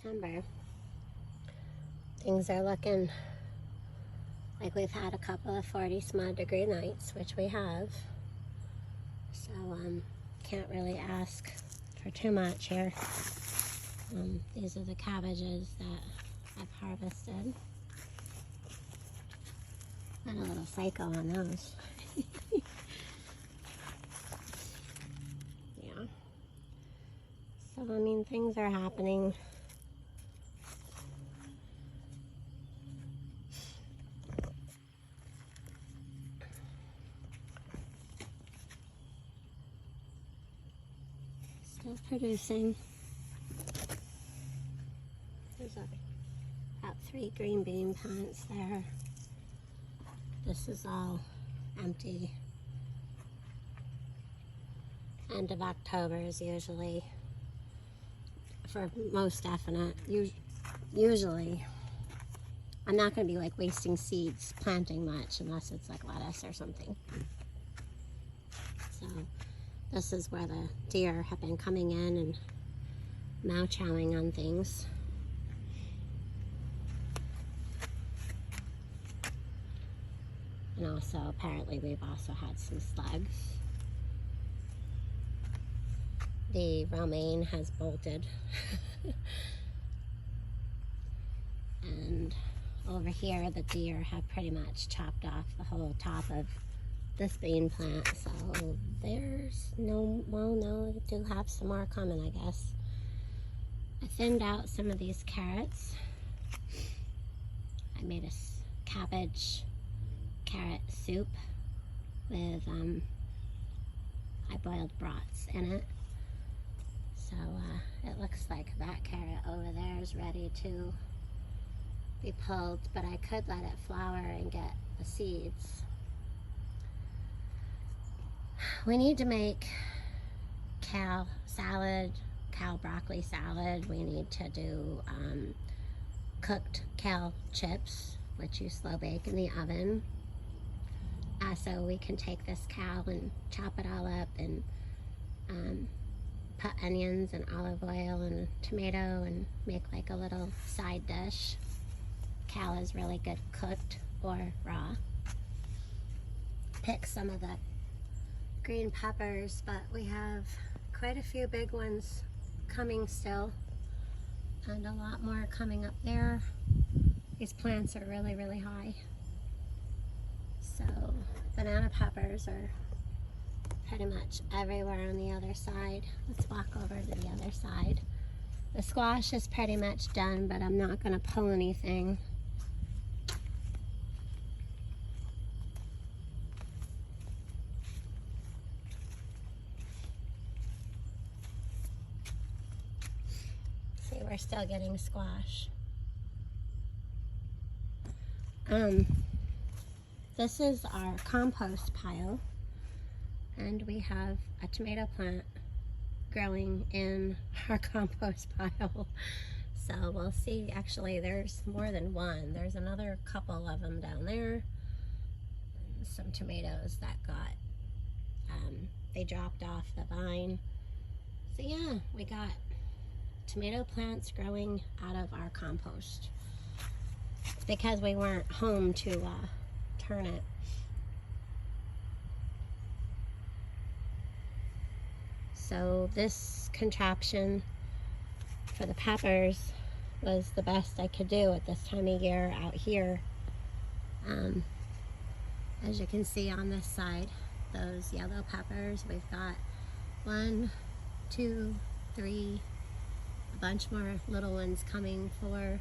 September. Things are looking like we've had a couple of 40-some-odd degree nights, which we have. So, can't really ask for too much here. These are the cabbages that I've harvested. Been a little psycho on those. Yeah. So, I mean, things are happening. Still producing. There's about 3 green bean plants there. This is all empty. End of October is usually, for most definite, usually, I'm not going to be like wasting seeds planting much unless it's like lettuce or something. So this is where the deer have been coming in and chow-chowing on things. And also, apparently, we've also had some slugs. The romaine has bolted. And over here, the deer have pretty much chopped off the whole top of this bean plant. So there's no, well, no, we do have some more coming, I guess. I thinned out some of these carrots. I made a cabbage carrot soup with I boiled brats in it. So it looks like that carrot over there is ready to be pulled, but I could let it flower and get the seeds. We need to make kale salad, kale broccoli salad. We need to do cooked kale chips, which you slow bake in the oven. So we can take this kale and chop it all up and put onions and olive oil and a tomato and make like a little side dish. Kale is really good cooked or raw. Pick some of the green peppers, but we have quite a few big ones coming still and a lot more coming up there. These plants are really, really high. So banana peppers are pretty much everywhere on the other side. Let's walk over to the other side. The squash is pretty much done, but I'm not going to pull anything. See, we're still getting squash. This is our compost pile, and we have a tomato plant growing in our compost pile. So we'll see. Actually, there's more than one. There's another couple of them down there. Some tomatoes that got, they dropped off the vine. So yeah, we got tomato plants growing out of our compost. It's because we weren't home to turn it. So this contraption for the peppers was the best I could do at this time of year out here. As you can see on this side, those yellow peppers, we've got 1, 2, 3, a bunch more little ones coming, 4,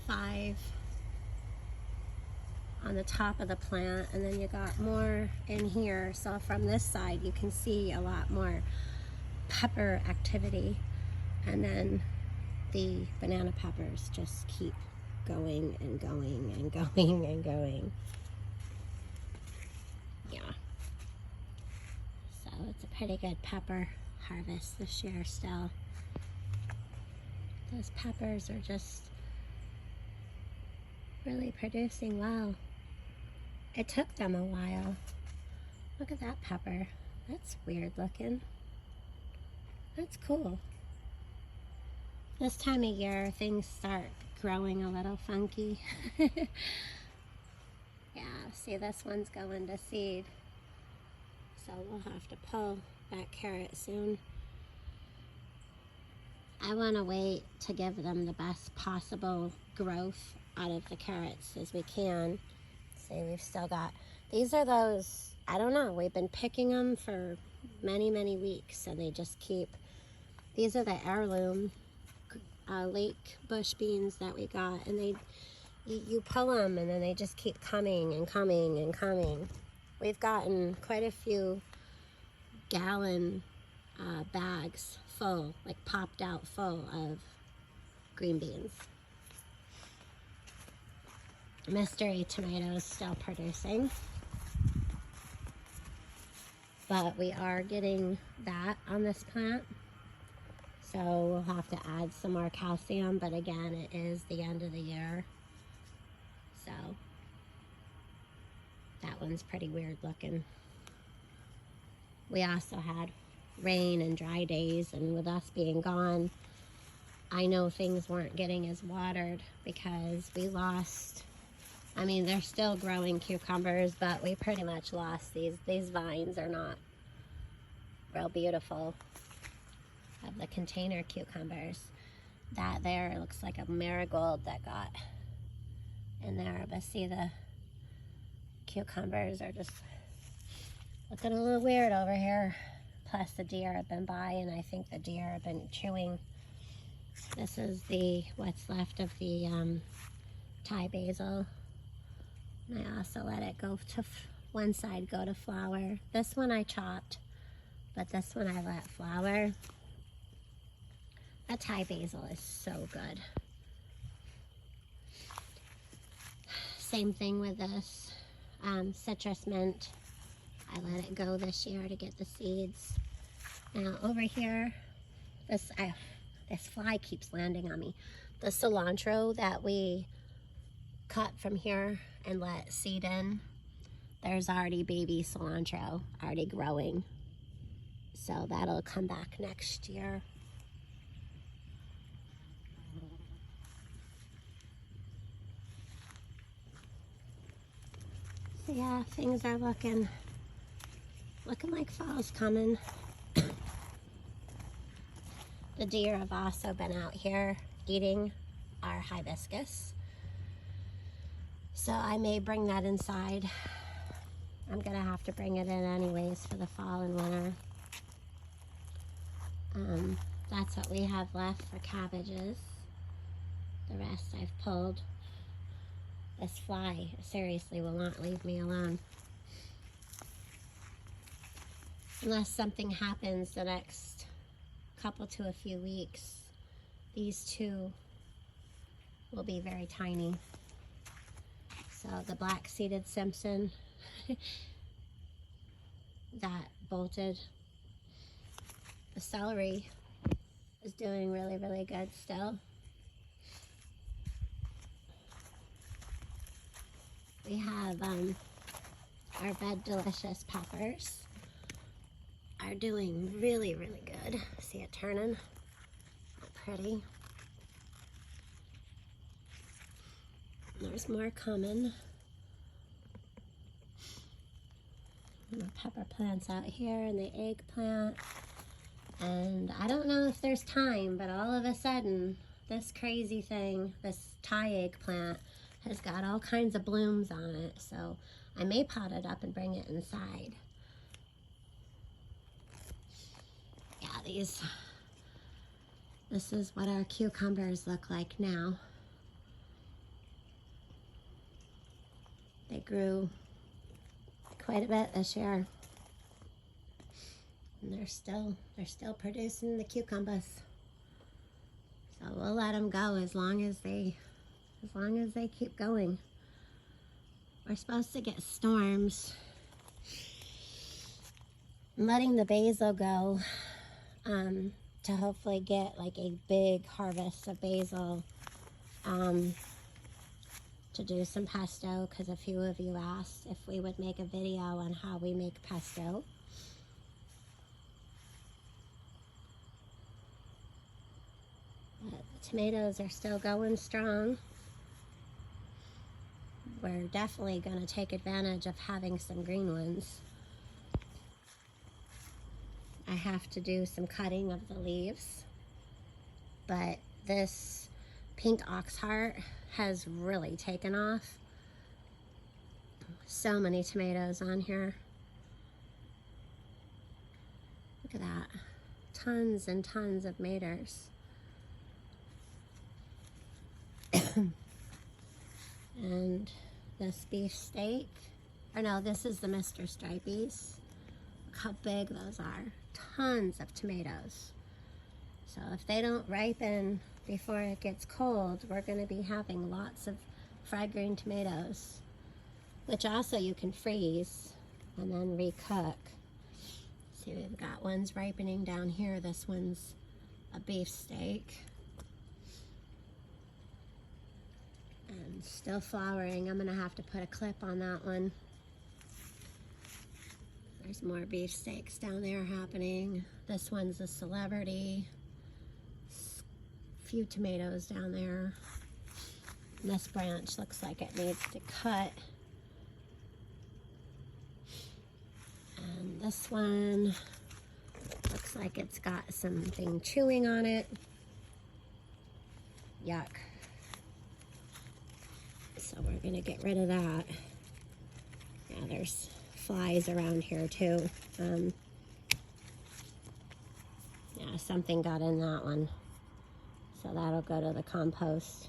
5 on the top of the plant, and then you got more in here. So from this side you can see a lot more pepper activity, and then the banana peppers just keep going and going and going and going. Yeah, so it's a pretty good pepper harvest this year still. Those peppers are just really producing well. It took them a while. Look at that pepper. That's weird looking. That's cool. This time of year, things start growing a little funky. Yeah, see, this one's going to seed. So we'll have to pull that carrot soon. I want to wait to give them the best possible growth out of the carrots as we can. See, we've still got, these are those, I don't know, we've been picking them for many, many weeks, and they just keep, these are the heirloom lake bush beans that we got, and they, you pull them and then they just keep coming and coming and coming. We've gotten quite a few gallon bags full, like popped out full of green beans. Mystery tomatoes still producing, but we are getting that on this plant, so we'll have to add some more calcium. But again, it is the end of the year, so that one's pretty weird looking. We also had rain and dry days, and with us being gone, I know things weren't getting as watered because we lost, I mean, they're still growing cucumbers, but we pretty much lost these. These vines are not real beautiful, of the container cucumbers. That there looks like a marigold that got in there, but see, the cucumbers are just looking a little weird over here. Plus the deer have been by, and I think the deer have been chewing. This is the, what's left of the Thai basil. And I also let it go to one side, go to flower. This one I chopped, but this one I let flower. That Thai basil is so good. Same thing with this citrus mint. I let it go this year to get the seeds. Now over here, this fly keeps landing on me. The cilantro that we cut from here and let seed in, there's already baby cilantro already growing. So that'll come back next year. So yeah, things are looking like fall's coming. The deer have also been out here eating our hibiscus, so I may bring that inside. I'm gonna have to bring it in anyways for the fall and winter. That's what we have left for cabbages. The rest I've pulled. This fly seriously will not leave me alone. Unless something happens the next couple to a few weeks, these two will be very tiny. So the black-seeded Simpson that bolted. The celery is doing really, really good still. We have our Red Delicious peppers are doing really, really good. See it turning? Pretty. There's more coming. And the pepper plants out here, and the eggplant. And I don't know if there's time, but all of a sudden, this crazy thing, this Thai eggplant, has got all kinds of blooms on it. So I may pot it up and bring it inside. Yeah, this is what our cucumbers look like now. They grew quite a bit this year. And they're still producing the cucumbers. So we'll let them go as long as they keep going. We're supposed to get storms. I'm letting the basil go to hopefully get like a big harvest of basil to do some pesto, because a few of you asked if we would make a video on how we make pesto. But Tomatoes are still going strong. We're definitely going to take advantage of having some green ones. I have to do some cutting of the leaves, but this pink oxheart has really taken off. So many tomatoes on here. Look at that. Tons and tons of maters. And this beef steak, or no, this is the Mr. Stripeys. Look how big those are. Tons of tomatoes. So if they don't ripen before it gets cold, we're going to be having lots of fried green tomatoes, which also you can freeze and then recook. See, we've got ones ripening down here. This one's a beef steak. And still flowering. I'm gonna have to put a clip on that one. There's more beef steaks down there happening. This one's a celebrity. A few tomatoes down there. And this branch looks like it needs to cut. And this one looks like it's got something chewing on it. Yuck. So we're gonna get rid of that. Yeah, there's flies around here too. Yeah, something got in that one. So that'll go to the compost.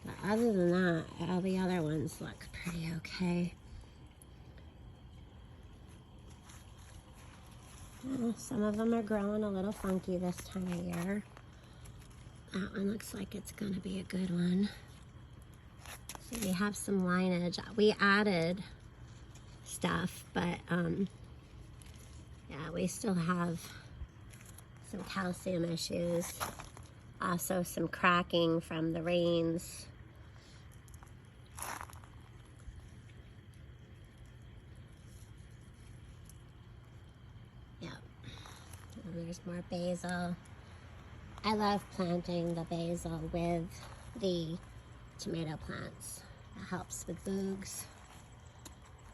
But other than that, all the other ones look pretty okay. Well, some of them are growing a little funky this time of year. That one looks like it's gonna be a good one. So we have some lineage. We added stuff, but yeah, we still have some calcium issues. Also some cracking from the rains. Yep. And there's more basil. I love planting the basil with the tomato plants. It helps with bugs.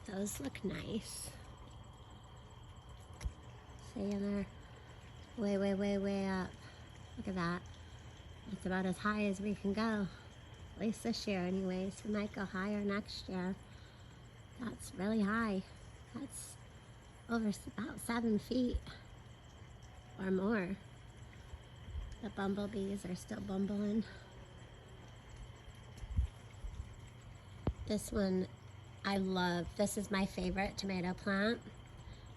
Those look nice. See in there? Way up. Look at that. It's about as high as we can go. At least this year anyways. We might go higher next year. That's really high. That's over about 7 feet or more. The bumblebees are still bumbling. This one I love. This is my favorite tomato plant.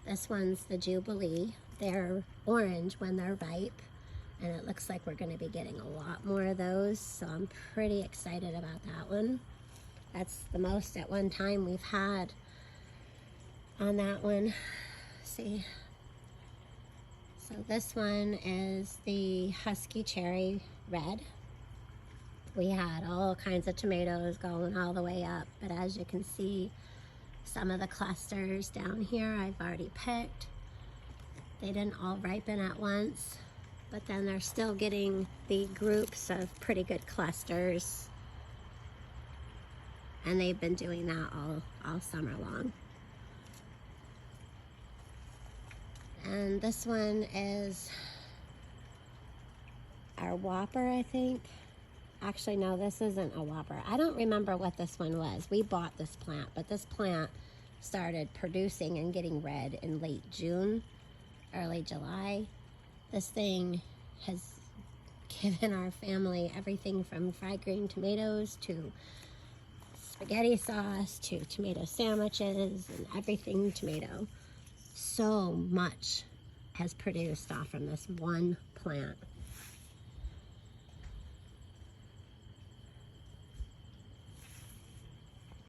This one's the Jubilee. They're orange when they're ripe, and it looks like we're going to be getting a lot more of those, so I'm pretty excited about that one. That's the most at one time we've had on that one. See? So this one is the Husky Cherry Red. We had all kinds of tomatoes going all the way up, but as you can see, some of the clusters down here I've already picked. They didn't all ripen at once, but then they're still getting the groups of pretty good clusters, and they've been doing that all summer long. And this one is our Whopper, I think. Actually, no, this isn't a Whopper. I don't remember what this one was. We bought this plant, but this plant started producing and getting red in late June, early July. This thing has given our family everything from fried green tomatoes to spaghetti sauce to tomato sandwiches and everything tomato. So much has produced off from this one plant.